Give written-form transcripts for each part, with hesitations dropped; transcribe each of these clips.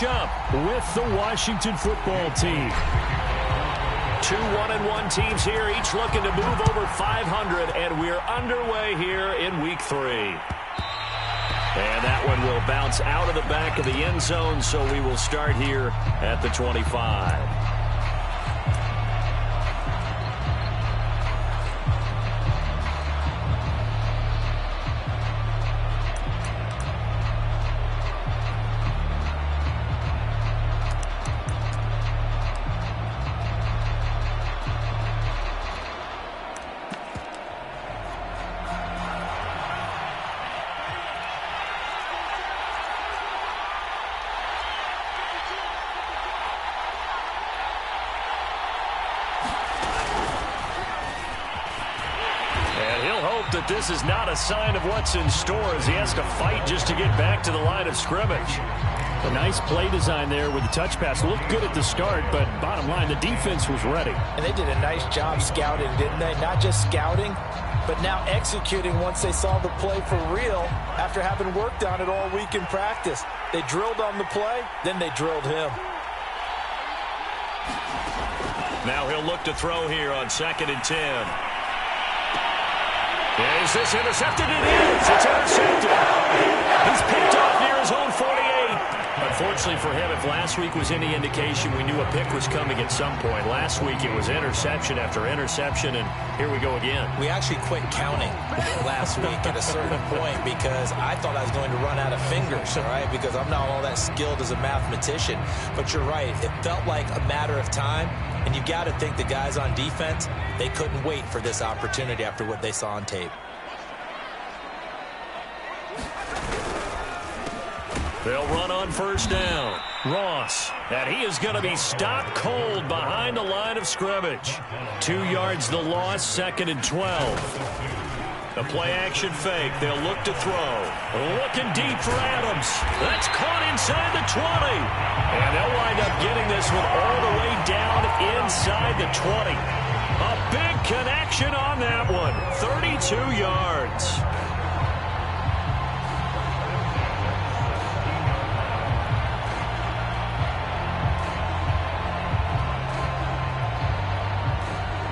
matchup with the Washington football team. Two 1-1 teams here, each looking to move over 500, and we're underway here in week 3. And that one will bounce out of the back of the end zone, so we will start here at the 25. That this is not a sign of what's in store as he has to fight just to get back to the line of scrimmage. A nice play design there with the touch pass. Looked good at the start, but bottom line, the defense was ready. And they did a nice job scouting, didn't they? Not just scouting, but now executing once they saw the play for real after having worked on it all week in practice. They drilled on the play, then they drilled him. Now he'll look to throw here on 2nd and 10. Is this intercepted? It is. It's intercepted. He's picked off near his own 48. Unfortunately for him, if last week was any indication, we knew a pick was coming at some point. Last week it was interception after interception, and here we go again. We actually quit counting last week at a certain point because I thought I was going to run out of fingers, all right, because I'm not all that skilled as a mathematician. But you're right. It felt like a matter of time, and you got to think the guys on defense, they couldn't wait for this opportunity after what they saw on tape. They'll run on 1st down. Ross, and he is going to be stopped cold behind the line of scrimmage. 2 yards the loss, 2nd and 12. A play-action fake. They'll look to throw. Looking deep for Adams. That's caught inside the 20. And they'll wind up getting this one all the way down inside the 20. A big connection on that one. 32 yards.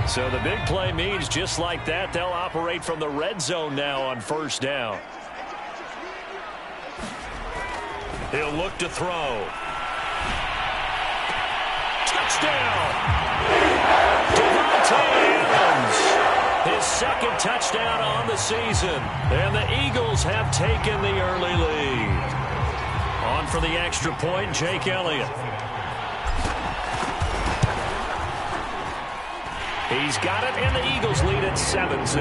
So the big play means just like that, they'll operate from the red zone now on 1st down. He'll look to throw. Touchdown! Davante Adams, his 2nd touchdown on the season. And the Eagles have taken the early lead. On for the extra point, Jake Elliott. He's got it, and the Eagles lead at 7-0.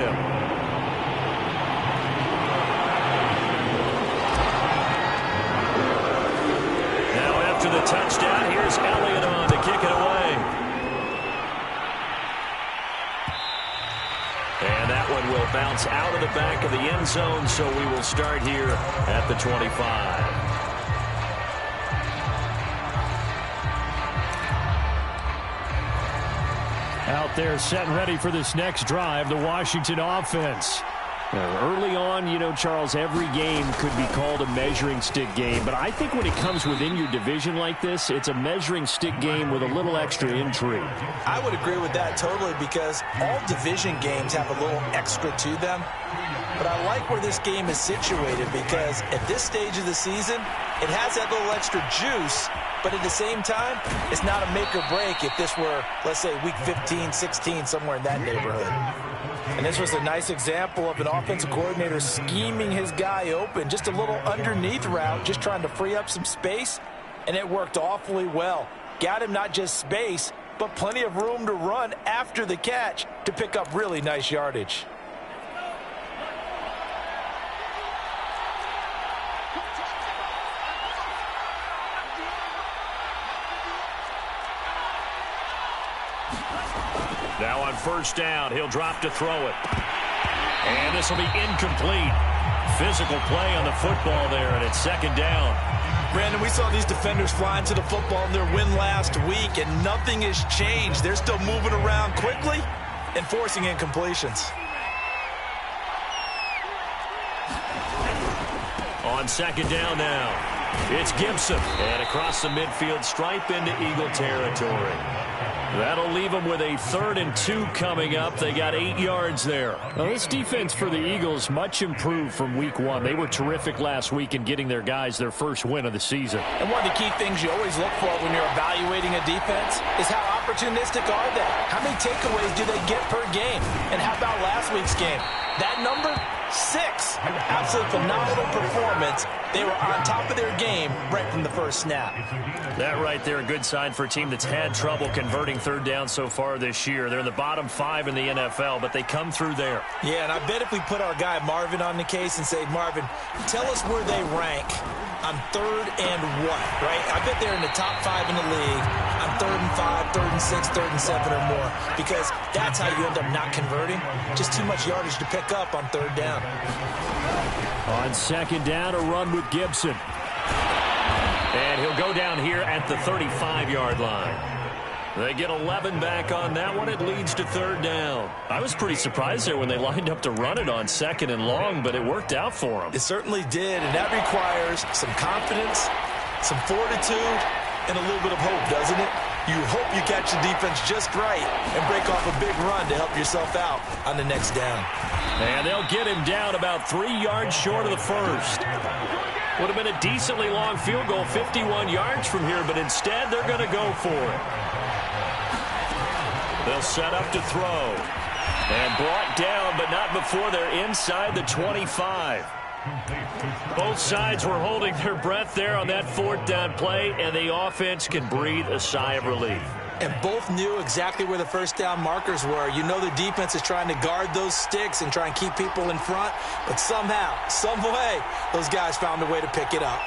Now after the touchdown, here's Elliott on to kick it away. And that one will bounce out of the back of the end zone, so we will start here at the 25. Out there set and ready for this next drive, the Washington offense. Now, early on, you know, Charles, every game could be called a measuring stick game. But I think when it comes within your division like this, it's a measuring stick game with a little extra intrigue. I would agree with that totally because all division games have a little extra to them. But I like where this game is situated because at this stage of the season, it has that little extra juice. But at the same time, it's not a make or break if this were, let's say, week 15, 16, somewhere in that neighborhood. And this was a nice example of an offensive coordinator scheming his guy open. Just a little underneath route, just trying to free up some space. And it worked awfully well. Got him not just space, but plenty of room to run after the catch to pick up really nice yardage. Now on 1st down, he'll drop to throw it. And this will be incomplete. Physical play on the football there, and it's 2nd down. Brandon, we saw these defenders flying to the football in their win last week, and nothing has changed. They're still moving around quickly and forcing incompletions. On 2nd down now. It's Gibson. And across the midfield stripe into Eagle territory. That'll leave them with a 3rd and 2 coming up. They got 8 yards there. Well, this defense for the Eagles much improved from week 1. They were terrific last week in getting their guys their first win of the season. And one of the key things you always look for when you're evaluating a defense is how opportunistic are they? How many takeaways do they get per game? And how about last week's game? That number? 6. Absolutely phenomenal performance. They were on top of their game right from the first snap. That right there, a good sign for a team that's had trouble converting 3rd down so far this year. They're in the bottom 5 in the NFL, but they come through there. Yeah, and I bet if we put our guy Marvin on the case and say, Marvin, tell us where they rank on 3rd and what, right? I bet they're in the top 5 in the league on 3rd and 5, 3rd and 6, 3rd and 7 or more, because that's how you end up not converting. Just too much yardage to pick up on 3rd down. On 2nd down, a run with Gibson. And he'll go down here at the 35-yard line. They get 11 back on that one. It leads to 3rd down. I was pretty surprised there when they lined up to run it on 2nd and long, but it worked out for them. It certainly did, and that requires some confidence, some fortitude, and a little bit of hope, doesn't it? You hope you catch the defense just right and break off a big run to help yourself out on the next down. And they'll get him down about 3 yards short of the first. Would have been a decently long field goal, 51 yards from here, but instead they're going to go for it. They'll set up to throw. And brought down, but not before they're inside the 25. Both sides were holding their breath there on that 4th down play, and the offense can breathe a sigh of relief. And both knew exactly where the first down markers were. You know the defense is trying to guard those sticks and try and keep people in front, but somehow, some way, those guys found a way to pick it up.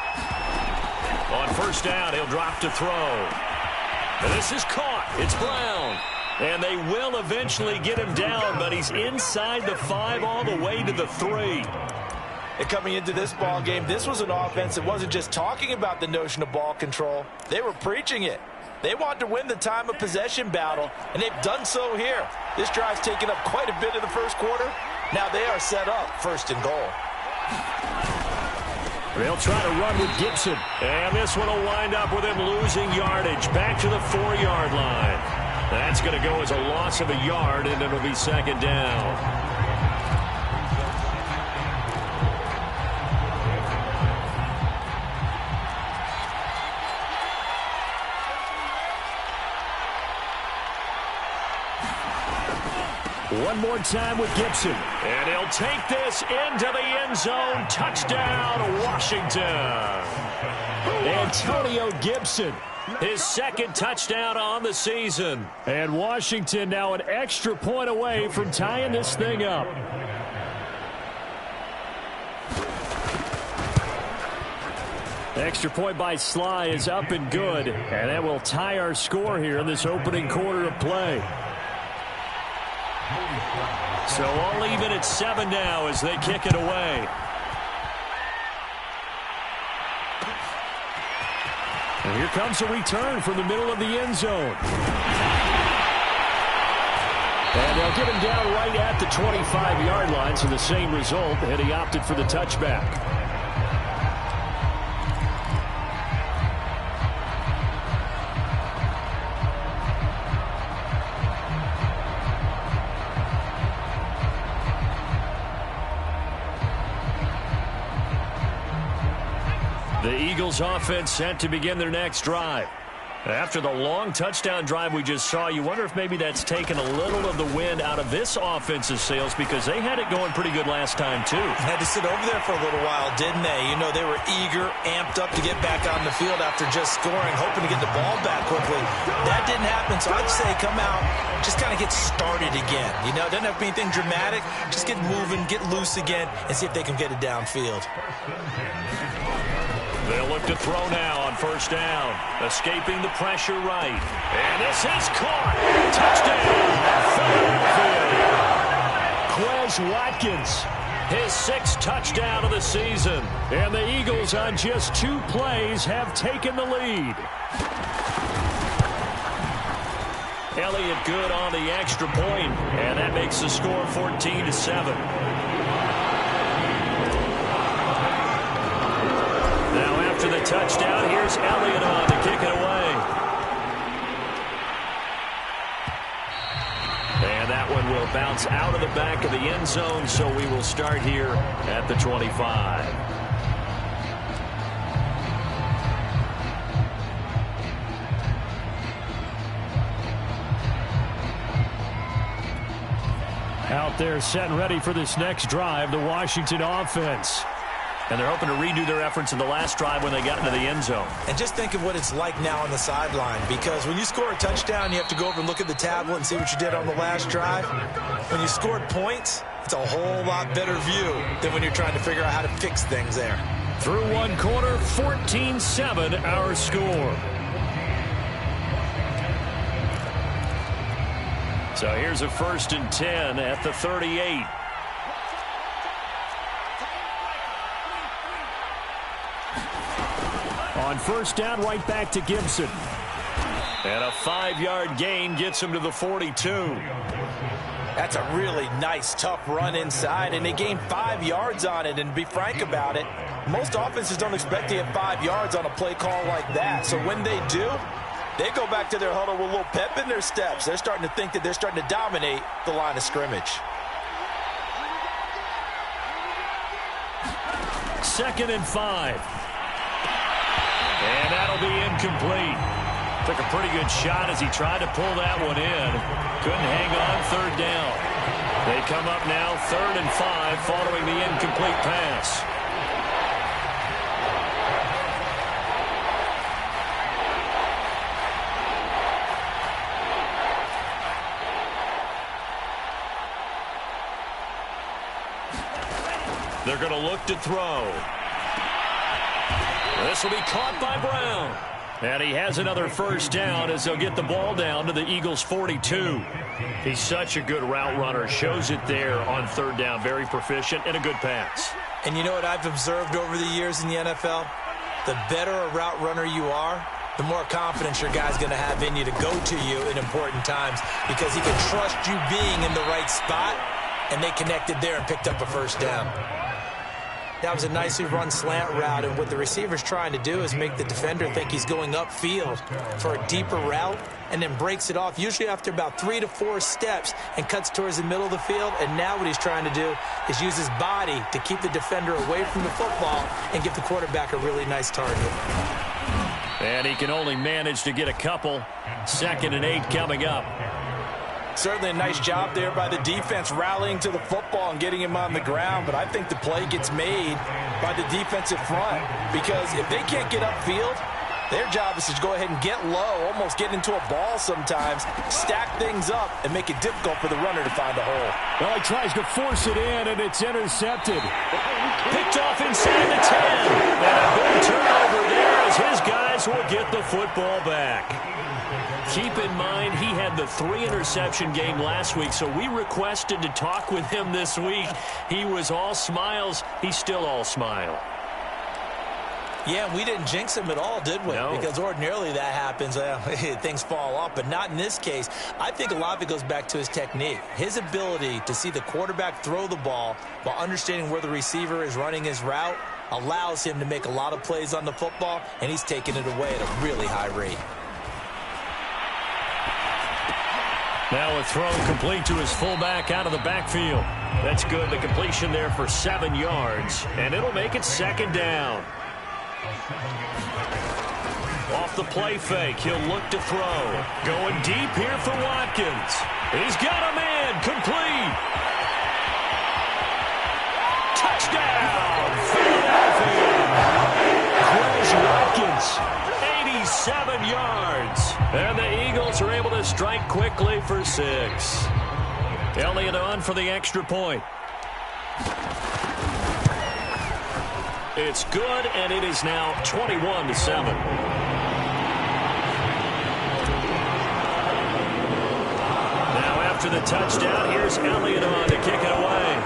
On 1st down, he'll drop to throw. And this is caught. It's Brown. And they will eventually get him down, but he's inside the 5 all the way to the 3. And coming into this ball game, this was an offense that wasn't just talking about the notion of ball control. They were preaching it. They want to win the time of possession battle, and they've done so here. This drive's taken up quite a bit of the first quarter. Now they are set up 1st and goal. They'll try to run with Gibson. And this one will wind up with him losing yardage back to the 4-yard line. That's going to go as a loss of a yard, and it'll be 2nd down. One more time with Gibson. And he'll take this into the end zone. Touchdown, Washington. Antonio Gibson. His 2nd touchdown on the season. And Washington now an extra point away from tying this thing up. Extra point by Sly is up and good. And that will tie our score here in this opening quarter of play. So all even at 7 now as they kick it away. And here comes a return from the middle of the end zone. And they'll get him down right at the 25-yard line, so the same result, and he opted for the touchback. The Eagles offense set to begin their next drive. After the long touchdown drive we just saw, you wonder if maybe that's taken a little of the wind out of this offensive sails, because they had it going pretty good last time too. Had to sit over there for a little while, didn't they? You know, they were eager, amped up to get back on the field after just scoring, hoping to get the ball back quickly. That didn't happen, so I'd say come out, just kind of get started again. You know, it doesn't have to be anything dramatic. Just get moving, get loose again, and see if they can get it downfield. They'll look to throw now on 1st down. Escaping the pressure right. And this is caught. Touchdown, Philadelphia. Quez Watkins. His 6th touchdown of the season. And the Eagles on just 2 plays have taken the lead. Elliott good on the extra point, and that makes the score 14-7. After the touchdown, here's Elliott on to kick it away. And that one will bounce out of the back of the end zone, so we will start here at the 25. Out there set and ready for this next drive, the Washington offense. And they're hoping to redo their efforts in the last drive when they got into the end zone. And just think of what it's like now on the sideline, because when you score a touchdown, you have to go over and look at the tablet and see what you did on the last drive. When you scored points, it's a whole lot better view than when you're trying to figure out how to fix things there. Through one quarter, 14-7 our score. So here's a 1st and 10 at the 38. On first down, right back to Gibson. And a 5-yard gain gets him to the 42. That's a really nice, tough run inside, and they gained 5 yards on it. And to be frank about it, most offenses don't expect to get 5 yards on a play call like that. So when they do, they go back to their huddle with a little pep in their steps. They're starting to think that they're starting to dominate the line of scrimmage. 2nd and 5. And that'll be incomplete. Took a pretty good shot as he tried to pull that one in. Couldn't hang on 3rd down. They come up now 3rd and 5 following the incomplete pass. They're going to look to throw. This will be caught by Brown. And he has another first down as they'll get the ball down to the Eagles' 42. He's such a good route runner. Shows it there on 3rd down. Very proficient and a good pass. And you know what I've observed over the years in the NFL? The better a route runner you are, the more confidence your guy's going to have in you to go to you in important times, because he can trust you being in the right spot, and they connected there and picked up a first down. That was a nicely run slant route, and what the receiver's trying to do is make the defender think he's going upfield for a deeper route, and then breaks it off, usually after about 3 to 4 steps, and cuts towards the middle of the field. And now what he's trying to do is use his body to keep the defender away from the football and give the quarterback a really nice target. And he can only manage to get a couple. 2nd and 8 coming up. Certainly a nice job there by the defense rallying to the football and getting him on the ground, but I think the play gets made by the defensive front, because if they can't get upfield, their job is to go ahead and get low, almost get into a ball sometimes, stack things up, and make it difficult for the runner to find a hole. Well, he tries to force it in, and it's intercepted. Picked off inside the 10. And a big turnover there as his guys will get the football back. Keep in mind, he had the 3-interception game last week, so we requested to talk with him this week. He was all smiles. He's still all smile. Yeah, we didn't jinx him at all, did we? No. Because ordinarily that happens. Things fall off, but not in this case. I think a lot of it goes back to his technique. His ability to see the quarterback throw the ball while understanding where the receiver is running his route allows him to make a lot of plays on the football, and he's taking it away at a really high rate. Now a throw complete to his fullback out of the backfield. That's good. The completion there for 7 yards, and it'll make it 2nd down. Off the play fake, he'll look to throw. Going deep here for Watkins. He's got a man, complete. Touchdown, Philadelphia. Chris Watkins, 87 yards. And the Eagles are able to strike quickly for 6. Elliott on for the extra point. It's good, and it is now 21-7. Now after the touchdown, here's Elliott on to kick it away.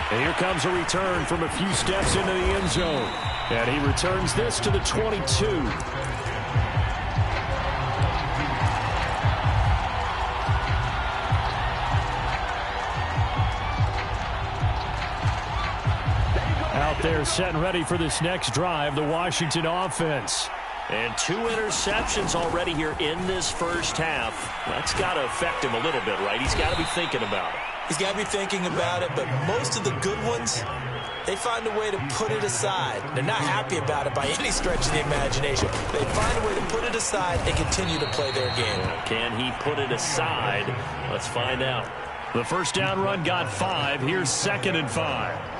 And here comes a return from a few steps into the end zone. And he returns this to the 22. Out there set and ready for this next drive, the Washington offense. And 2 interceptions already here in this first half. That's got to affect him a little bit, right? He's got to be thinking about it. He's got to be thinking about it, but most of the good ones, they find a way to put it aside. They're not happy about it by any stretch of the imagination. They find a way to put it aside and continue to play their game. Can he put it aside? Let's find out. The first down run got 5. Here's 2nd and 5.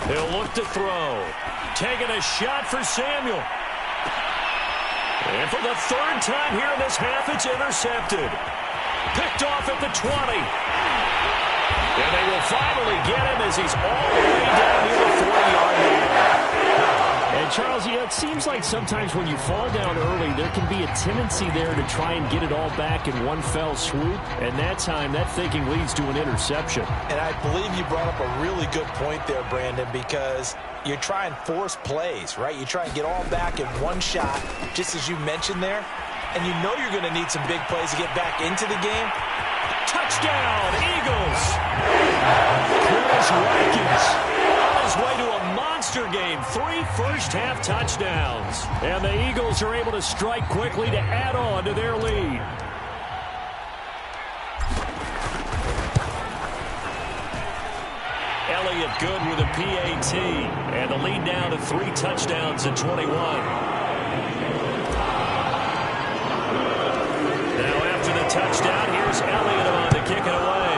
He'll look to throw. Taking a shot for Samuel. And for the 3rd time here in this half, it's intercepted. Picked off at the 20. And they will finally get him as he's all the way down near the 40-yard line. And Charles, it seems like sometimes when you fall down early, there can be a tendency there to try and get it all back in one fell swoop. And that time, that thinking leads to an interception. And I believe you brought up a really good point there, Brandon, because you try and force plays, right? You try and get all back in one shot, just as you mentioned there. And you know you're going to need some big plays to get back into the game. Touchdown, Eagles! Chris Watkins on his way to a monster game. 3 first-half touchdowns. And the Eagles are able to strike quickly to add on to their lead. Elliott good with a PAT. And the lead now to 3 touchdowns in 21. Now after the touchdown, here's Elliott on to kick it away.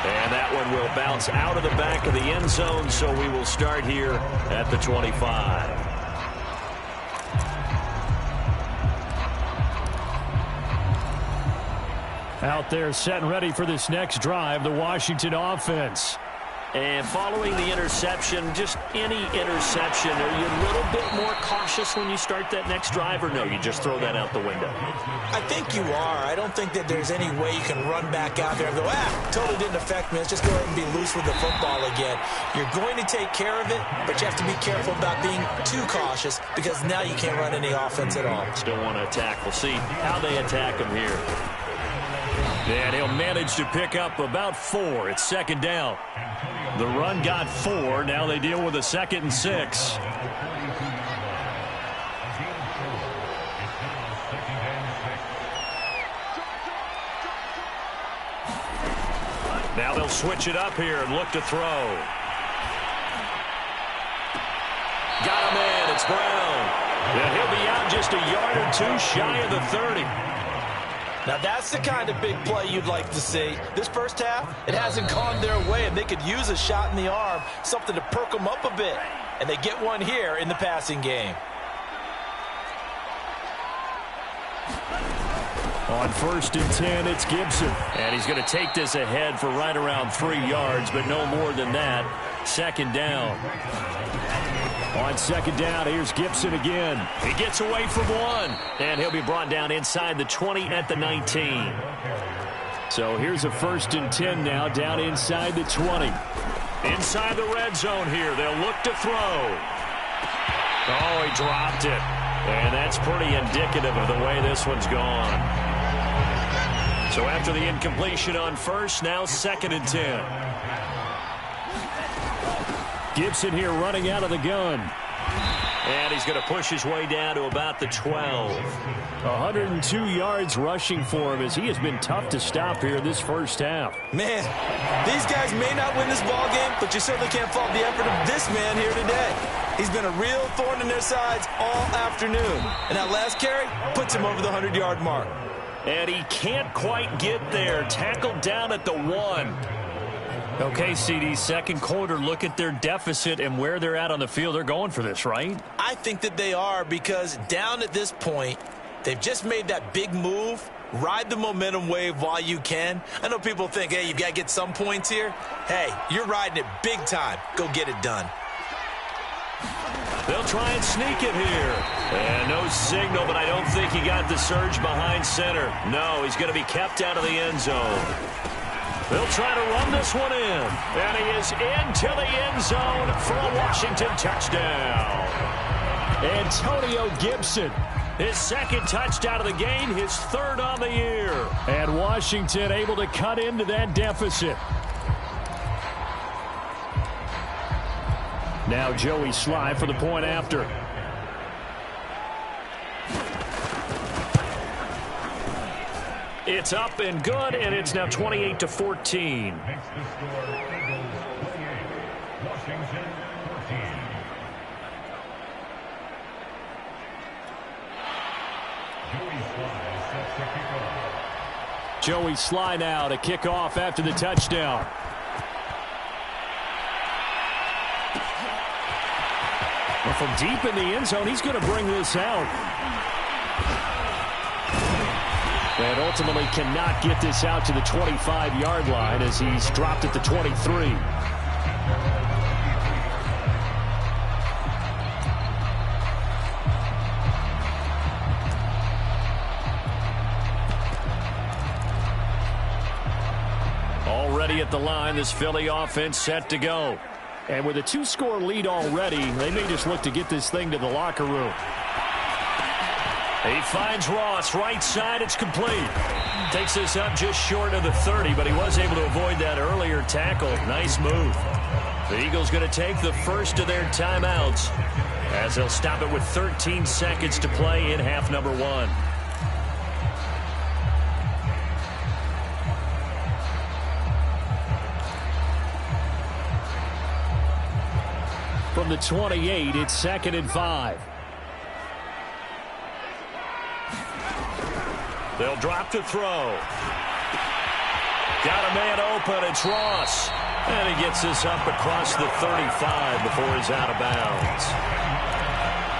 And that one will bounce out of the back of the end zone, so we will start here at the 25. Out there set and ready for this next drive, the Washington offense. And following the interception, just any interception, are you a little bit more cautious when you start that next drive, or no, you just throw that out the window? I think you are. I don't think that there's any way you can run back out there and go, totally didn't affect me. Let's just go ahead and be loose with the football again. You're going to take care of it, but you have to be careful about being too cautious because now you can't run any offense at all. Still want to attack. We'll see how they attack him here. And he'll manage to pick up about 4. It's 2nd down. The run got 4. Now they deal with a 2nd and 6. Now they'll switch it up here and look to throw. Got him in. It's Brown. And he'll be out just a yard or 2 shy of the 30. Now that's the kind of big play you'd like to see. This first half, it hasn't gone their way, and they could use a shot in the arm, something to perk them up a bit. And they get one here in the passing game. On 1st and 10, it's Gibson. And he's going to take this ahead for right around 3 yards, but no more than that. 2nd down. On 2nd down, here's Gibson again. He gets away from 1, and he'll be brought down inside the 20 at the 19. So here's a 1st and 10 now, down inside the 20. Inside the red zone here, they'll look to throw. Oh, he dropped it. And that's pretty indicative of the way this one's gone. So after the incompletion on 1st, now 2nd and 10. Gibson here running out of the gun. And he's going to push his way down to about the 12. 102 yards rushing for him as he has been tough to stop here this first half. Man, these guys may not win this ball game, but you certainly can't fault the effort of this man here today. He's been a real thorn in their sides all afternoon. And that last carry puts him over the 100-yard mark. And he can't quite get there. Tackled down at the 1. Okay, CD, 2nd quarter, look at their deficit and where they're at on the field. They're going for this, right? I think that they are, because down at this point, they've just made that big move. Ride the momentum wave while you can. I know people think, hey, you've got to get some points here. Hey, you're riding it big time. Go get it done. They'll try and sneak it here. And no signal, but I don't think he got the surge behind center. No, he's going to be kept out of the end zone. They'll try to run this one in. And he is into the end zone for a Washington touchdown. Antonio Gibson His second touchdown of the game, his third on the year. And Washington able to cut into that deficit. Now Joey Slye for the point after. It's up and good, and it's now 28-14. Joey Slye now to kick off after the touchdown. Well, from deep in the end zone, he's going to bring this out. And ultimately cannot get this out to the 25-yard line as he's dropped at the 23. Already at the line, this Philly offense set to go. And with a 2-score lead already, they may just look to get this thing to the locker room. He finds Ross, right side, it's complete. Takes this up just short of the 30, but he was able to avoid that earlier tackle. Nice move. The Eagles going to take the first of their timeouts as they'll stop it with 13 seconds to play in half number 1. From the 28, it's 2nd and 5. They'll drop to throw. Got a man open. It's Ross. And he gets this up across the 35 before he's out of bounds.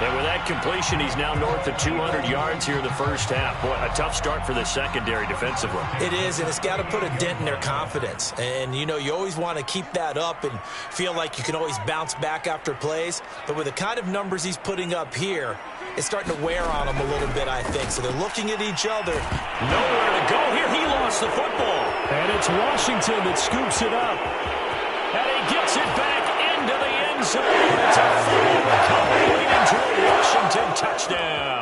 And with that completion, he's now north of 200 yards here in the first half. Boy, a tough start for the secondary defensively. It is, and it's got to put a dent in their confidence. And, you know, you always want to keep that up and feel like you can always bounce back after plays. But with the kind of numbers he's putting up here, it's starting to wear on them a little bit, I think. So they're looking at each other. Nowhere to go here. He lost the football. And it's Washington that scoops it up. And he gets it back into the end zone. It's a full recovery leading to a Washington touchdown.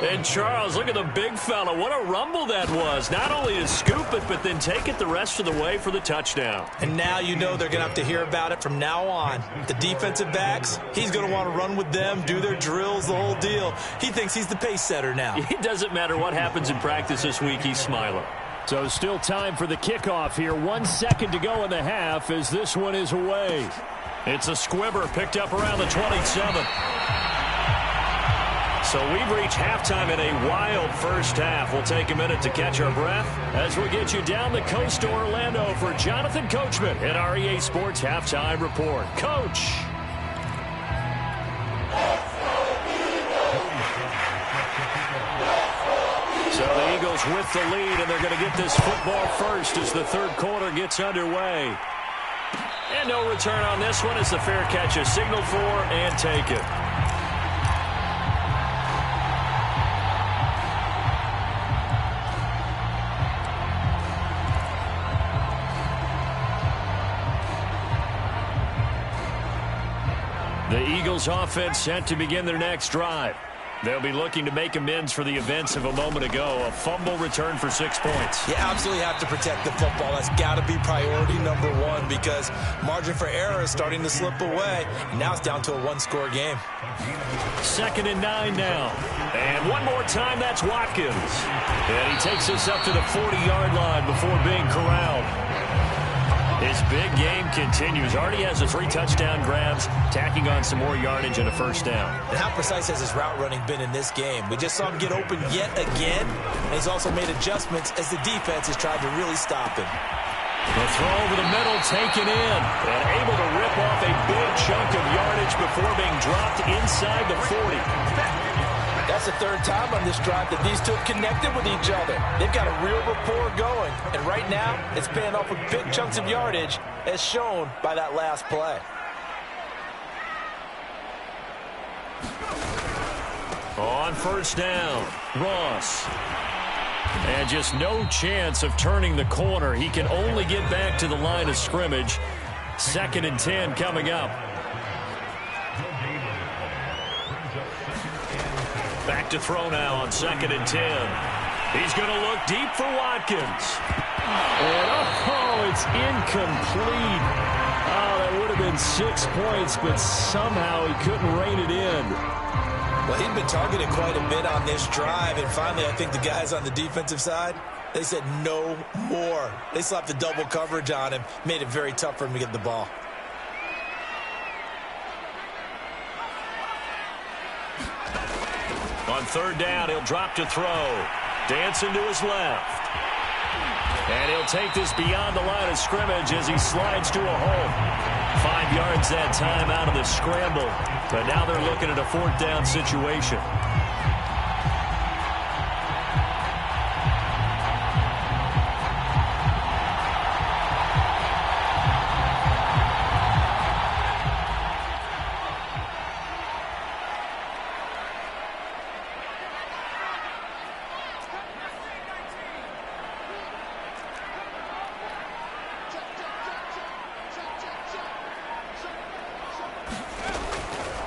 And Charles, look at the big fella. What a rumble that was. Not only to scoop it, but then take it the rest of the way for the touchdown. And now you know they're going to have to hear about it from now on. The defensive backs, he's going to want to run with them, do their drills, the whole deal. He thinks he's the pace setter now. It doesn't matter what happens in practice this week. He's smiling. So still time for the kickoff here. 1 second to go in the half as this one is away. It's a squibber picked up around the 27. So we've reached halftime in a wild first half. We'll take a minute to catch our breath as we get you down the coast to Orlando for Jonathan Coachman at our EA Sports Halftime Report. Coach. So the Eagles with the lead, and they're going to get this football first as the third quarter gets underway. And no return on this one as the fair catch is signaled for and taken. The Eagles offense set to begin their next drive. They'll be looking to make amends for the events of a moment ago. A fumble return for 6 points. You absolutely have to protect the football. That's got to be priority number one because margin for error is starting to slip away. Now it's down to a one-score game. 2nd and 9 now. And one more time, that's Watkins. And he takes us up to the 40-yard line before being corralled. His big game continues. Already has the 3 touchdown grabs, tacking on some more yardage and a first down. And how precise has his route running been in this game? We just saw him get open yet again, and he's also made adjustments as the defense has tried to really stop him. The throw over the middle taken in and able to rip off a big chunk of yardage before being dropped inside the 40. That's the third time on this drive that these two have connected with each other. They've got a real rapport going. And right now, it's paying off with big chunks of yardage, as shown by that last play. On first down, Ross. And just no chance of turning the corner. He can only get back to the line of scrimmage. 2nd and 10 coming up. to throw now on 2nd and 10. He's going to look deep for Watkins. And it's incomplete. Oh, that would have been 6 points, but somehow he couldn't rein it in. Well, he'd been targeted quite a bit on this drive, and finally I think the guys on the defensive side, they said no more. They slapped the double coverage on him, made it very tough for him to get the ball. On 3rd down, he'll drop to throw. Dancing to his left. And he'll take this beyond the line of scrimmage as he slides to a hole. 5 yards that time out of the scramble. But now they're looking at a 4th down situation.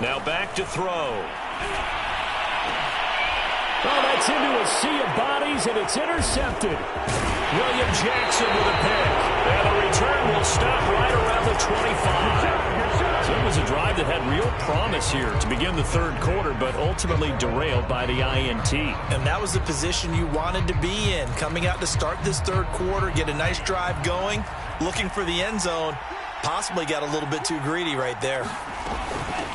Now back to throw. Oh, that's into a sea of bodies, and it's intercepted. William Jackson with a pick. And the return will stop right around the 25. So it was a drive that had real promise here to begin the 3rd quarter, but ultimately derailed by the INT. And that was the position you wanted to be in. Coming out to start this 3rd quarter, get a nice drive going, looking for the end zone. Possibly got a little bit too greedy right there.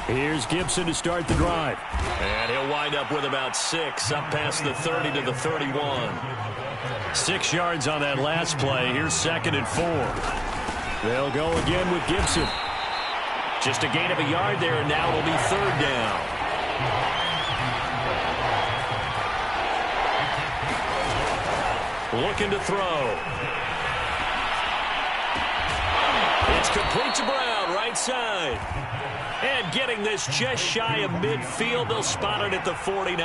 Here's Gibson to start the drive. And he'll wind up with about 6, up past the 30 to the 31. 6 yards on that last play. Here's 2nd and 4. They'll go again with Gibson. Just a gain of a yard there, and now it'll be 3rd down. Looking to throw. It's complete to Brown, right side. And getting this just shy of midfield, they'll spot it at the 49.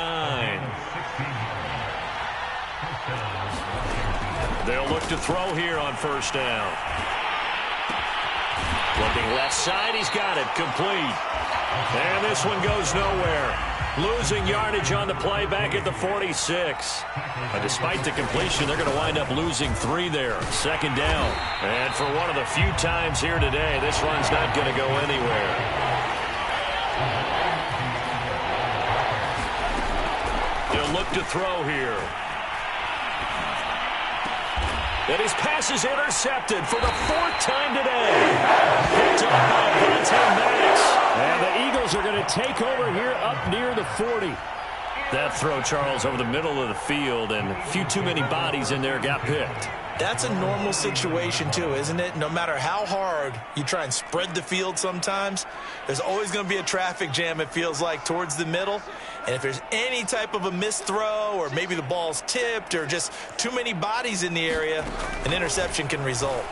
They'll look to throw here on 1st down. Looking left side, he's got it, complete. And this one goes nowhere. Losing yardage on the play back at the 46. But despite the completion, they're going to wind up losing 3 there. 2nd down. And for one of the few times here today, this run's not going to go anywhere. They'll look to throw here. And his pass is intercepted for the 4th time today. Picked up by Vontae Maddox. And the Eagles are going to take over here up near the 40. That throw, Charles, over the middle of the field, and a few too many bodies in there got picked. That's a normal situation, too, isn't it? No matter how hard you try and spread the field sometimes, there's always going to be a traffic jam, it feels like, towards the middle. And if there's any type of a missed throw or maybe the ball's tipped or just too many bodies in the area, an interception can result.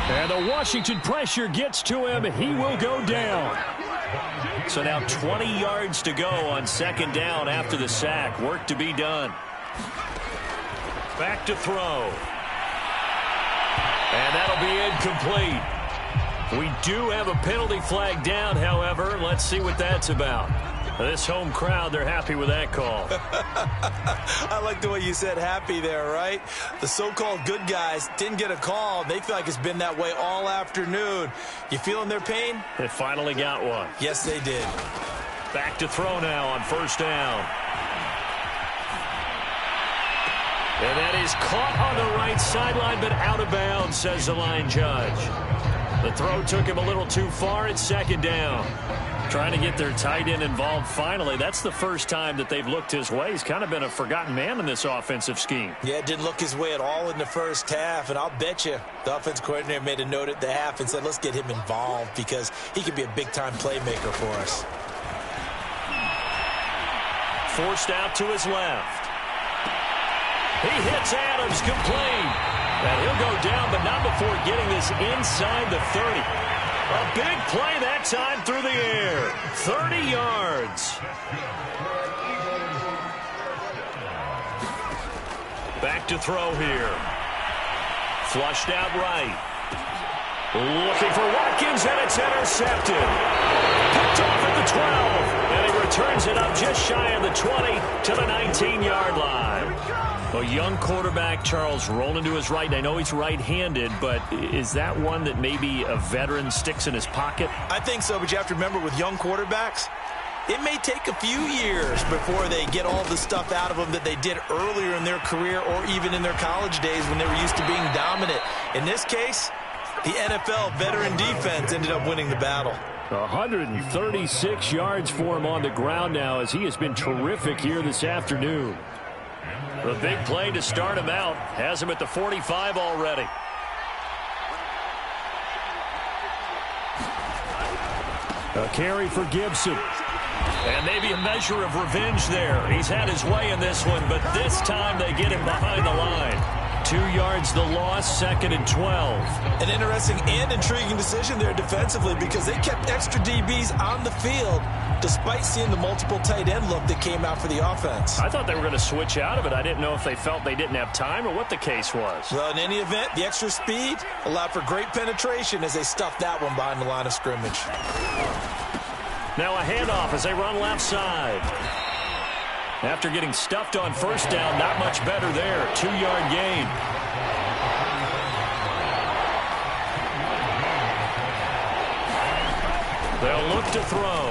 And the Washington pressure gets to him. He will go down. So now 20 yards to go on 2nd down after the sack. Work to be done. Back to throw. And that'll be incomplete. We do have a penalty flag down, however. Let's see what that's about. This home crowd, they're happy with that call. I like the way you said happy there, right? The so-called good guys didn't get a call. They feel like it's been that way all afternoon. You feeling their pain? They finally got one. Yes, they did. Back to throw now on 1st down. And that is caught on the right sideline, but out of bounds, says the line judge. The throw took him a little too far. It's 2nd down. Trying to get their tight end involved finally. That's the first time that they've looked his way. He's kind of been a forgotten man in this offensive scheme. Yeah, it didn't look his way at all in the first half, and I'll bet you the offense coordinator made a note at the half and said, let's get him involved because he could be a big-time playmaker for us. Forced out to his left. He hits Adams, complete. And he'll go down, but not before getting this inside the 30. A big play that time through the air. 30 yards. Back to throw here. Flushed out right. Looking for Watkins, and it's intercepted. Picked off at the the 12. And he returns it up just shy of the 20 to the 19-yard line. A young quarterback, Charles, rolling to his right. And I know he's right-handed, but is that one that maybe a veteran sticks in his pocket? I think so, but you have to remember with young quarterbacks, it may take a few years before they get all the stuff out of them that they did earlier in their career or even in their college days when they were used to being dominant. In this case, the NFL veteran defense ended up winning the battle. 136 yards for him on the ground now as he has been terrific here this afternoon. The big play to start him out has him at the 45 already. A carry for Gibson. And maybe a measure of revenge there. He's had his way in this one, but this time they get him behind the line. 2 yards the loss, 2nd and 12. An interesting and intriguing decision there defensively because they kept extra DBs on the field despite seeing the multiple tight end look that came out for the offense. I thought they were going to switch out of it. I didn't know if they felt they didn't have time or what the case was. Well, in any event, the extra speed allowed for great penetration as they stuffed that one behind the line of scrimmage. Now a handoff as they run left side. After getting stuffed on first down, not much better there. 2-yard gain. They'll look to throw.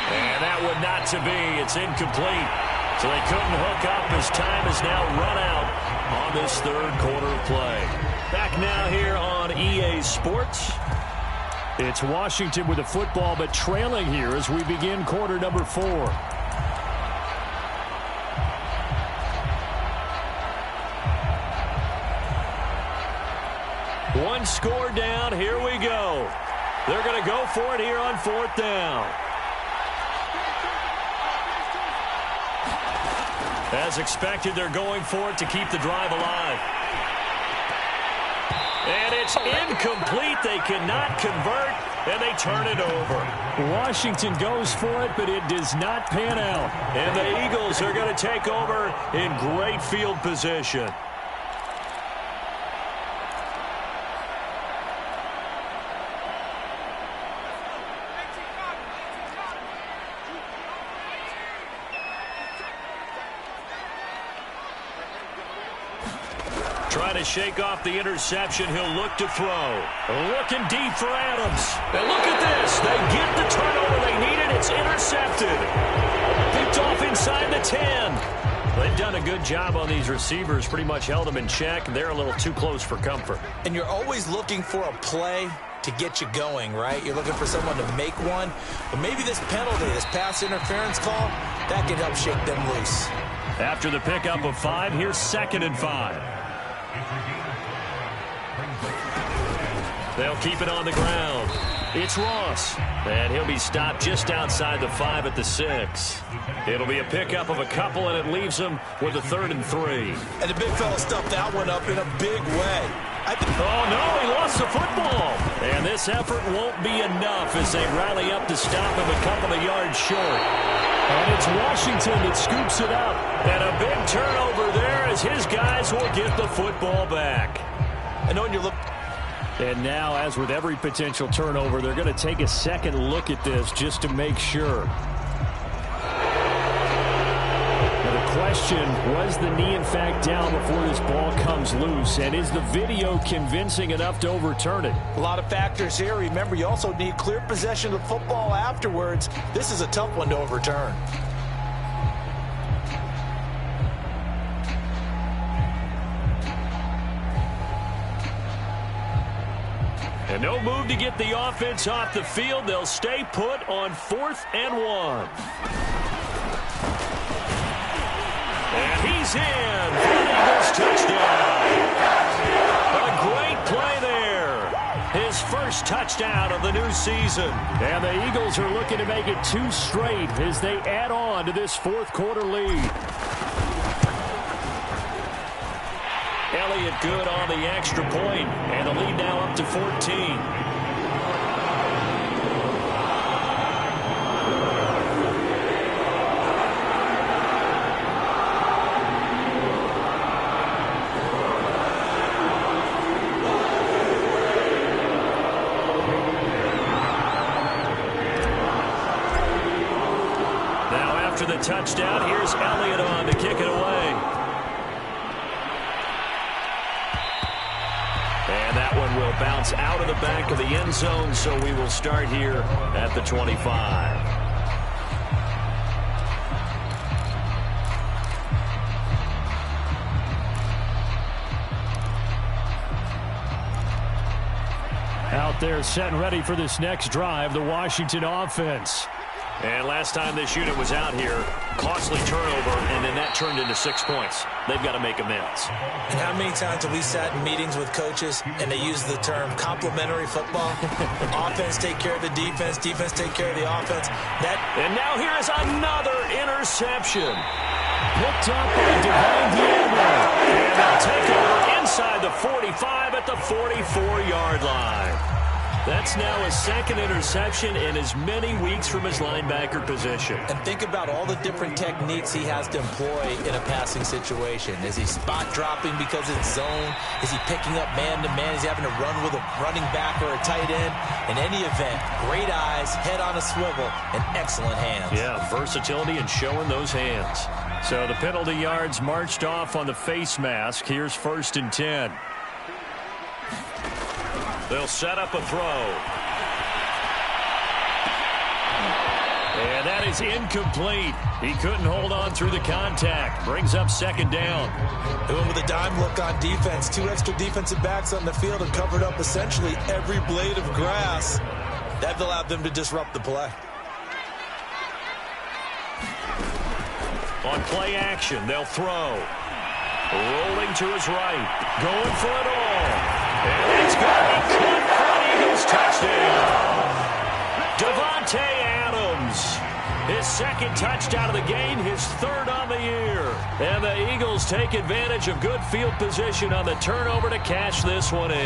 And that would not to be. It's incomplete. So they couldn't hook up as time has now run out on this third quarter of play. Back now here on EA Sports. It's Washington with the football, but trailing here as we begin quarter number 4. One score down. Here we go. They're going to go for it here on 4th down. As expected, they're going for it to keep the drive alive. And it's incomplete. They cannot convert, and they turn it over. Washington goes for it, but it does not pan out. And the Eagles are going to take over in great field position. Trying to shake off the interception. He'll look to throw. Looking deep for Adams. And look at this. They get the turnover they needed. It's intercepted. Picked off inside the 10. They've done a good job on these receivers. Pretty much held them in check. They're a little too close for comfort. And you're always looking for a play to get you going, right? You're looking for someone to make one. But maybe this penalty, this pass interference call, that can help shake them loose. After the pickup of 5, here's 2nd and 5. They'll keep it on the ground. It's Ross. And he'll be stopped just outside the 5 at the 6. It'll be a pickup of a couple, and it leaves him with a 3rd and 3. And the big fella stuffed that one up in a big way. Oh, no, he lost the football. And this effort won't be enough as they rally up to stop him a couple of yards short. And it's Washington that scoops it up. And a big turnover there as his guys will get the football back. I know when you look. And now, as with every potential turnover, they're going to take a second look at this just to make sure. Now the question, was the knee in fact down before this ball comes loose? And is the video convincing enough to overturn it? A lot of factors here. Remember, you also need clear possession of the football afterwards. This is a tough one to overturn. And no move to get the offense off the field. They'll stay put on 4th and 1. And he's in for the Eagles touchdown. A great play there. His first touchdown of the new season. And the Eagles are looking to make it 2 straight as they add on to this 4th quarter lead. Elliott good on the extra point, and the lead now up to 14. touchdown. Here's Elliott on to kick it away. And that one will bounce out of the back of the end zone, so we will start here at the 25. Out there set and ready for this next drive, the Washington offense. And last time this unit was out here, costly turnover, and then that turned into 6 points. They've got to make amends. And how many times have we sat in meetings with coaches and they use the term complementary football? Offense take care of the defense, defense take care of the offense. And now here is another interception. Picked up by Devine Diablo. And they'll take over inside the 45 at the 44-yard line. That's now his second interception in as many weeks from his linebacker position. And think about all the different techniques he has to employ in a passing situation. Is he spot dropping because it's zone? Is he picking up man-to-man? Is he having to run with a running back or a tight end? In any event, great eyes, head on a swivel, and excellent hands. Yeah, versatility and showing those hands. So the penalty yards marched off on the face mask. Here's 1st and 10. They'll set up a throw. And that is incomplete. He couldn't hold on through the contact. Brings up 2nd down. Doing with a dime look on defense. 2 extra defensive backs on the field and covered up essentially every blade of grass. That allowed them to disrupt the play. On play action, they'll throw. Rolling to his right. Going for it all. And it's going to be caught for an Eagles touchdown. Davante Adams. His 2nd touchdown of the game, his 3rd on the year. And the Eagles take advantage of good field position on the turnover to cash this one in.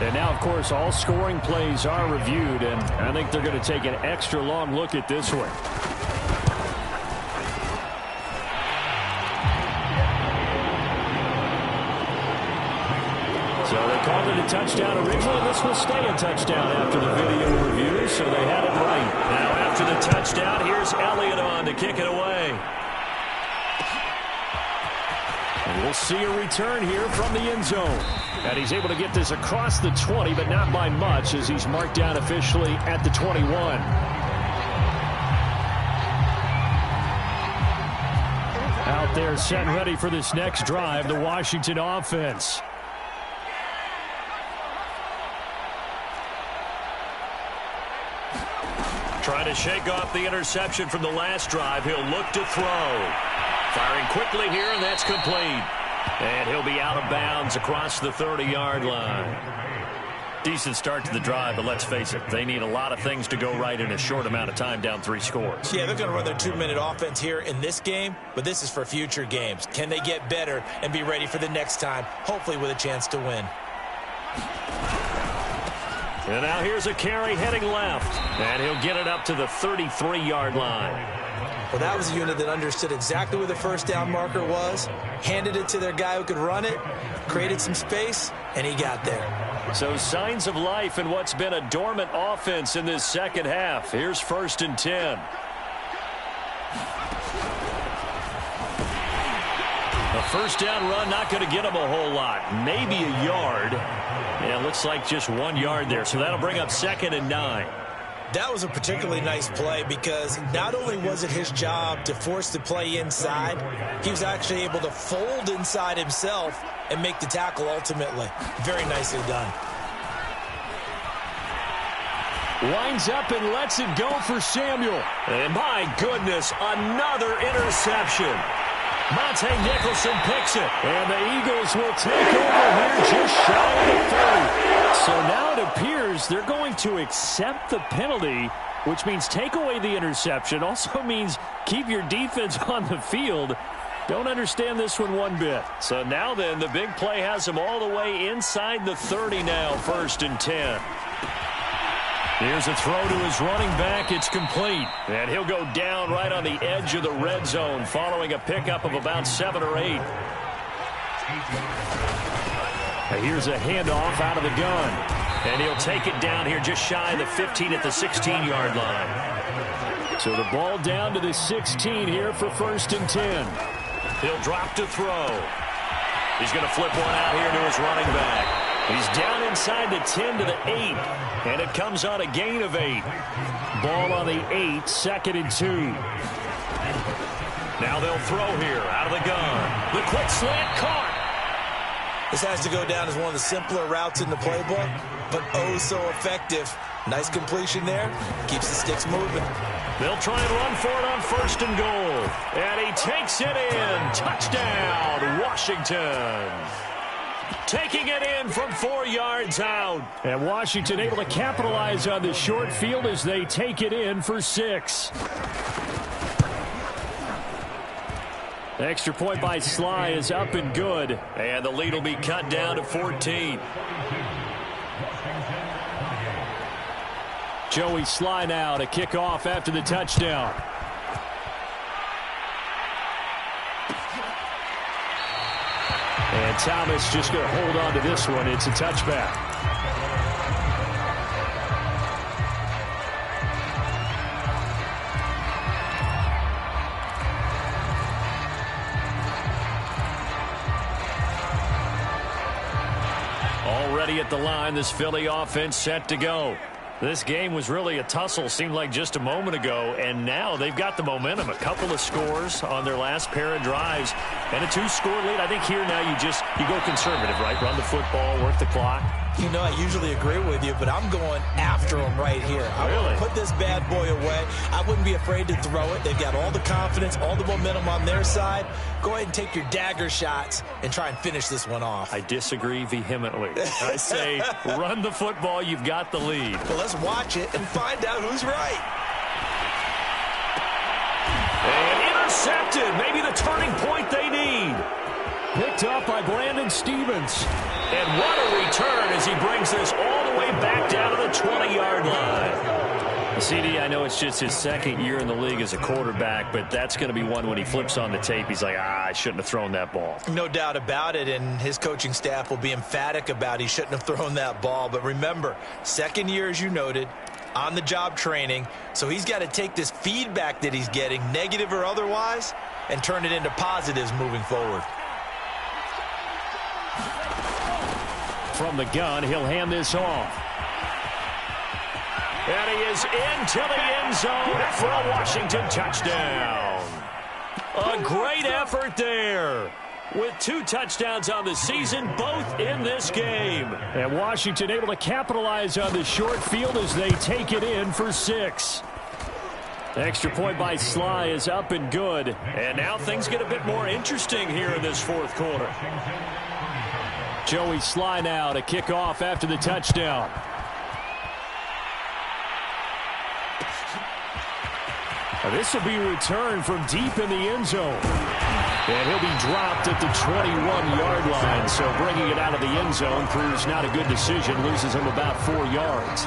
And now, of course, all scoring plays are reviewed, and I think they're going to take an extra long look at this one. So they called it a touchdown originally. This will stay a touchdown after the video review, so they had it right. Now after the touchdown, here's Elliott on to kick it away. And we'll see a return here from the end zone. And he's able to get this across the 20, but not by much, as he's marked down officially at the 21. Out there set and ready for this next drive, the Washington offense. Trying to shake off the interception from the last drive. He'll look to throw. Firing quickly here, and that's complete. And he'll be out of bounds across the 30-yard line. Decent start to the drive, but let's face it, they need a lot of things to go right in a short amount of time, down 3 scores. Yeah, they're going to run their 2-minute offense here in this game, but this is for future games. Can they get better and be ready for the next time, hopefully with a chance to win? And now here's a carry heading left. And he'll get it up to the 33-yard line. Well, that was a unit that understood exactly where the 1st down marker was, handed it to their guy who could run it, created some space, and he got there. So signs of life in what's been a dormant offense in this 2nd half. Here's 1st and 10. A 1st down run, not going to get him a whole lot. Maybe a yard. Yeah, looks like just 1 yard there. So that'll bring up 2nd and 9. That was a particularly nice play because not only was it his job to force the play inside, he was actually able to fold inside himself and make the tackle ultimately. Very nicely done. Winds up and lets it go for Samuel. And my goodness, another interception. Monte Nicholson picks it. And the Eagles will take over here just shy of the 30. So now it appears they're going to accept the penalty, which means take away the interception. Also means keep your defense on the field. Don't understand this one bit. So now then, the big play has him all the way inside the 30 now, 1st and 10. Here's a throw to his running back. It's complete. And he'll go down right on the edge of the red zone following a pickup of about 7 or 8. Here's a handoff out of the gun. And he'll take it down here just shy of the 15 at the 16-yard line. So the ball down to the 16 here for 1st and 10. He'll drop to throw. He's going to flip one out here to his running back. He's down inside the 10 to the 8, and it comes on a gain of 8. Ball on the 8, 2nd and 2. Now they'll throw here out of the gun. The quick slant caught. This has to go down as one of the simpler routes in the playbook, but oh so effective. Nice completion there. Keeps the sticks moving. They'll try and run for it on 1st and goal. And he takes it in. Touchdown, Washington. Taking it in from 4 yards out. And Washington able to capitalize on the short field as they take it in for 6. The extra point by Sly is up and good. And the lead will be cut down to 14. Joey Sly now to kick off after the touchdown. And Thomas just going to hold on to this one. It's a touchback. Already at the line, this Philly offense set to go. This game was really a tussle, seemed like just a moment ago, and now they've got the momentum. A couple of scores on their last pair of drives, and a 2-score lead. I think here now you go conservative, right? Run the football, work the clock. You know, I usually agree with you, but I'm going after him right here. I want to put this bad boy away. I wouldn't be afraid to throw it. They've got all the confidence, all the momentum on their side. Go ahead and take your dagger shots and try and finish this one off. I disagree vehemently. I say run the football. You've got the lead. Well, let's watch it and find out who's right. And intercepted. Maybe the turning point they need. Picked up by Brandon Stephens. And what a return as he brings this all the way back down to the 20-yard line. CD, I know it's just his 2nd year in the league as a quarterback, but that's going to be one when he flips on the tape. He's like, I shouldn't have thrown that ball. No doubt about it, and his coaching staff will be emphatic about he shouldn't have thrown that ball. But remember, 2nd year, as you noted, on-the-job training, so he's got to take this feedback that he's getting, negative or otherwise, and turn it into positives moving forward. From the gun, he'll hand this off. And he is into the end zone for a Washington touchdown. A great effort there. With 2 touchdowns on the season, both in this game. And Washington able to capitalize on the short field as they take it in for 6. The extra point by Sly is up and good. And now things get a bit more interesting here in this 4th quarter. Joey Sly now to kick off after the touchdown. Now this will be returned from deep in the end zone. And he'll be dropped at the 21-yard line. So bringing it out of the end zone proves not a good decision. Loses him about 4 yards.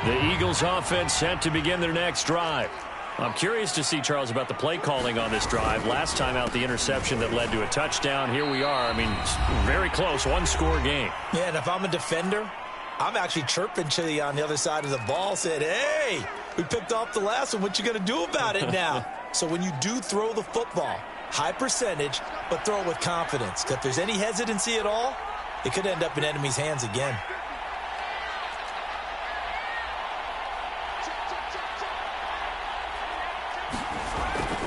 The Eagles offense set to begin their next drive. I'm curious to see, Charles, about the play calling on this drive. Last time out, the interception that led to a touchdown. Here we are. I mean, very close, 1-score game. Yeah, and if I'm a defender, I'm actually chirping to you on the other side of the ball, said, hey, we picked off the last one. What you going to do about it now? So when you do throw the football, high percentage, but throw it with confidence. Because if there's any hesitancy at all, it could end up in enemy's hands again.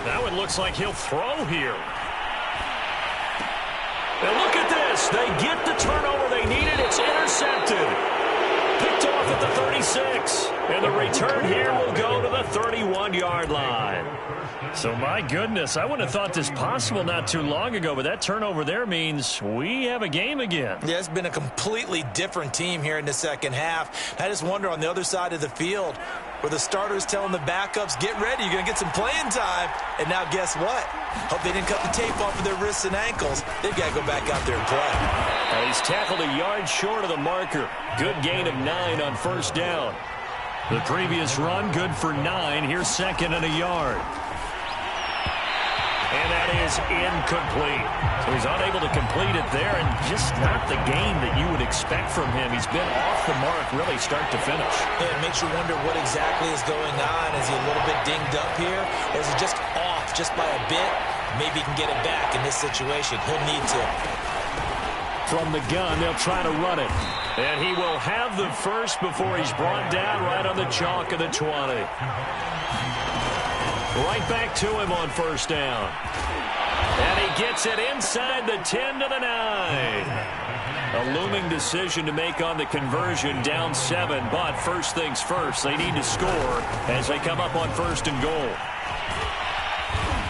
Now it looks like he'll throw here. And look at this. They get the turnover they needed. It's intercepted. Picked off at the 36. And the return here will go to the 31-yard line. So, my goodness, I wouldn't have thought this possible not too long ago, but that turnover there means we have a game again. Yeah, it's been a completely different team here in the second half. I just wonder on the other side of the field where the starters telling the backups, get ready, you're going to get some playing time. And now guess what? Hope they didn't cut the tape off of their wrists and ankles. They've got to go back out there and play. And he's tackled a yard short of the marker. Good gain of 9 on first down. The previous run, good for 9. Here's second and a yard. And that is incomplete. So he's unable to complete it there, and just not the game that you would expect from him. He's been off the mark really start to finish. Yeah, it makes you wonder what exactly is going on. Is he a little bit dinged up here, or is he just off just by a bit? Maybe he can get it back in this situation. He'll need to. From the gun, they'll try to run it. And he will have the first before he's brought down right on the chalk of the 20. Right back to him on first down. And he gets it inside the 10 to the 9. A looming decision to make on the conversion, down 7. But first things first, they need to score as they come up on first and goal.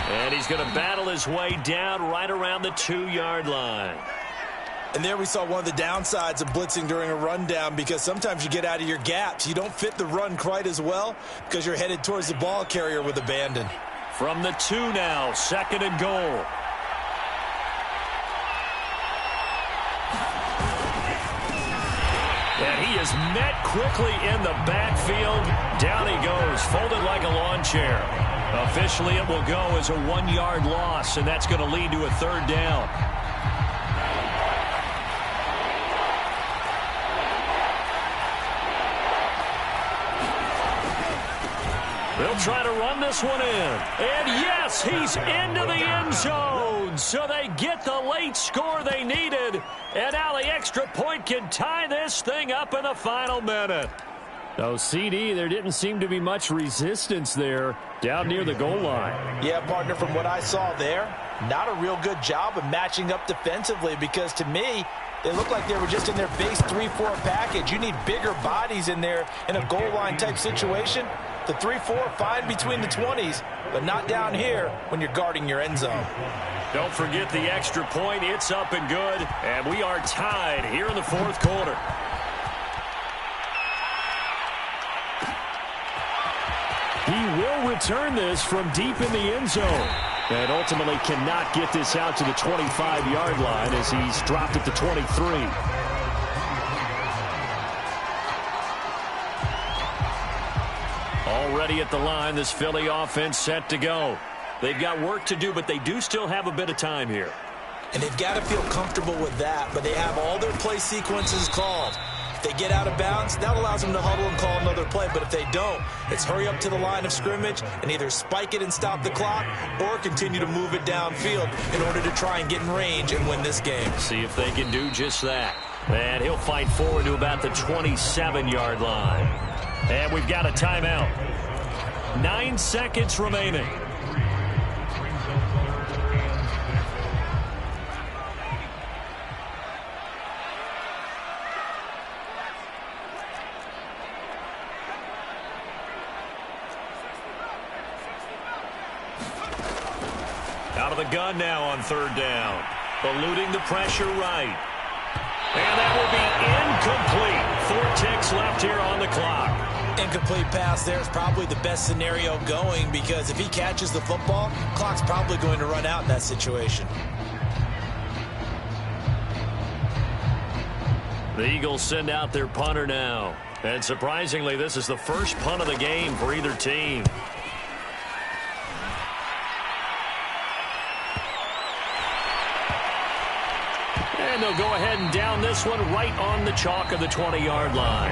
And he's going to battle his way down right around the 2-yard line. And there we saw one of the downsides of blitzing during a rundown, because sometimes you get out of your gaps. You don't fit the run quite as well because you're headed towards the ball carrier with abandon. From the 2 now, second and goal. And he is met quickly in the backfield. Down he goes, folded like a lawn chair. Officially, it will go as a 1-yard loss, and that's going to lead to a third down. They'll try to run this one in. And yes, he's into the end zone. So they get the late score they needed. And now the extra point can tie this thing up in the final minute. No, CD, there didn't seem to be much resistance there down near the goal line. Yeah, partner, from what I saw there, not a real good job of matching up defensively, because to me, they looked like they were just in their base 3-4 package. You need bigger bodies in there in a goal line type situation. The 3-4, fine between the 20s, but not down here when you're guarding your end zone. Don't forget the extra point. It's up and good, and we are tied here in the fourth quarter. He will return this from deep in the end zone, and ultimately cannot get this out to the 25-yard line as he's dropped at the 23. Already at the line, this Philly offense set to go. They've got work to do, but they do still have a bit of time here. And they've got to feel comfortable with that, but they have all their play sequences called. If they get out of bounds, that allows them to huddle and call another play. But if they don't, it's hurry up to the line of scrimmage and either spike it and stop the clock or continue to move it downfield in order to try and get in range and win this game. See if they can do just that. And he'll fight forward to about the 27-yard line. And we've got a timeout. 9 seconds remaining. Out of the gun now on third down. Eluding the pressure right. And that will be incomplete. 4 ticks left here on the clock. Incomplete pass there is probably the best scenario going, because if he catches the football, clock's probably going to run out in that situation. The Eagles send out their punter now. And surprisingly, this is the first punt of the game for either team. And they'll go ahead and down this one right on the chalk of the 20-yard line.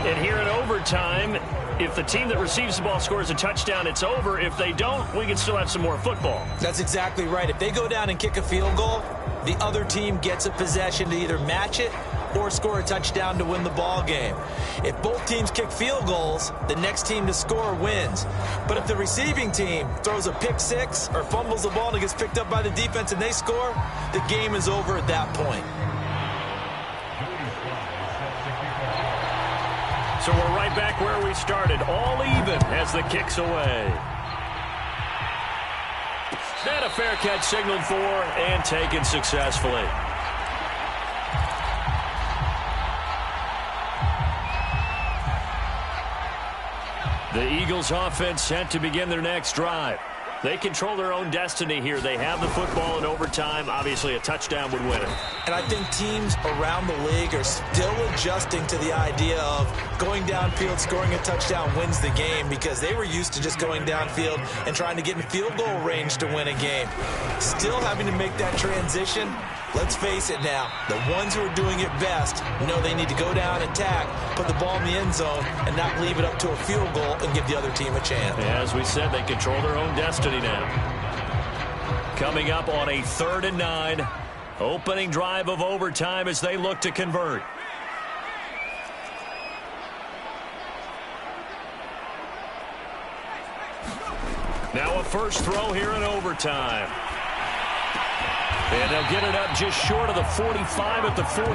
And here in overtime, if the team that receives the ball scores a touchdown, it's over. If they don't, we can still have some more football. That's exactly right. If they go down and kick a field goal, the other team gets a possession to either match it or score a touchdown to win the ball game. If both teams kick field goals, the next team to score wins. But if the receiving team throws a pick six or fumbles the ball and it gets picked up by the defense and they score, the game is over at that point. So we're right back where we started, all even as the kick's away. And a fair catch signaled for and taken successfully. The Eagles offense set to begin their next drive. They control their own destiny here. They have the football in overtime. Obviously, a touchdown would win it. And I think teams around the league are still adjusting to the idea of going downfield, scoring a touchdown wins the game, because they were used to just going downfield and trying to get in field goal range to win a game. Still having to make that transition. Let's face it now, the ones who are doing it best know they need to go down, attack, put the ball in the end zone, and not leave it up to a field goal and give the other team a chance. As we said, they control their own destiny now. Coming up on a 3rd and 9. Opening drive of overtime as they look to convert. Now a first throw here in overtime. And they'll get it up just short of the 45 at the 44.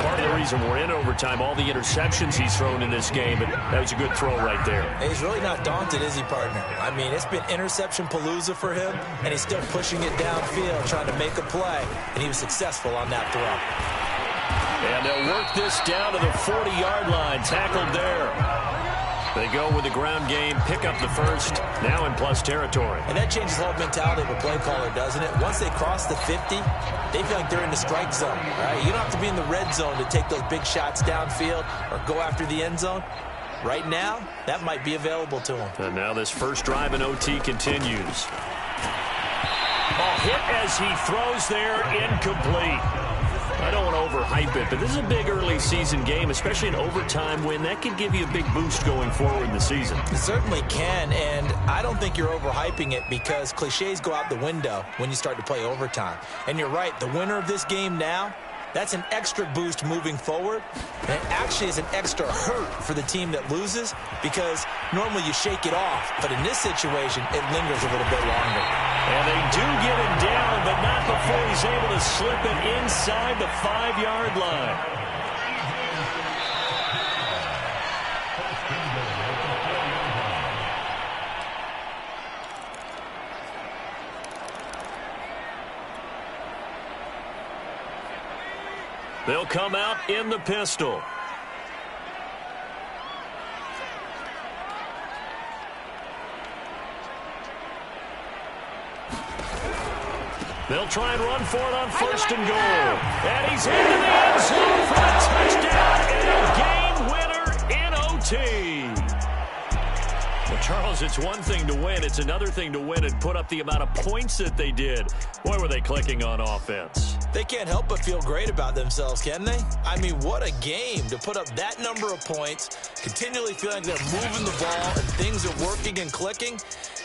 Part of the reason we're in overtime, all the interceptions he's thrown in this game, but that was a good throw right there. He's really not daunted, is he, partner? I mean, it's been interception palooza for him, and he's still pushing it downfield, trying to make a play, and he was successful on that throw. And they'll work this down to the 40-yard line, tackled there. They go with the ground game, pick up the first, now in plus territory. And that changes the whole mentality of a play caller, doesn't it? Once they cross the 50, they feel like they're in the strike zone, right? You don't have to be in the red zone to take those big shots downfield or go after the end zone. Right now, that might be available to them. And now this first drive in OT continues. A hit as he throws there, incomplete. I don't want to overhype it, but this is a big early season game, especially an overtime win. That could give you a big boost going forward in the season. It certainly can, and I don't think you're overhyping it because cliches go out the window when you start to play overtime. And you're right, the winner of this game now, that's an extra boost moving forward. And it actually is an extra hurt for the team that loses because normally you shake it off. But in this situation, it lingers a little bit longer. And they do get him down, but not before he's able to slip it inside the 5-yard line. They'll come out in the pistol. They'll try and run for it on 1st and goal. And he's into the end zone for a touchdown and a game winner in OT. Well, Charles, it's one thing to win. It's another thing to win and put up the amount of points that they did. Boy, were they clicking on offense. They can't help but feel great about themselves, can they? I mean, what a game to put up that number of points, continually feeling they're moving the ball and things are working and clicking.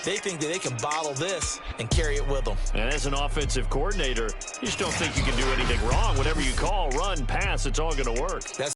They think that they can bottle this and carry it with them. And as an offensive coordinator, you just don't think you can do anything wrong. Whatever you call, run, pass, it's all going to work.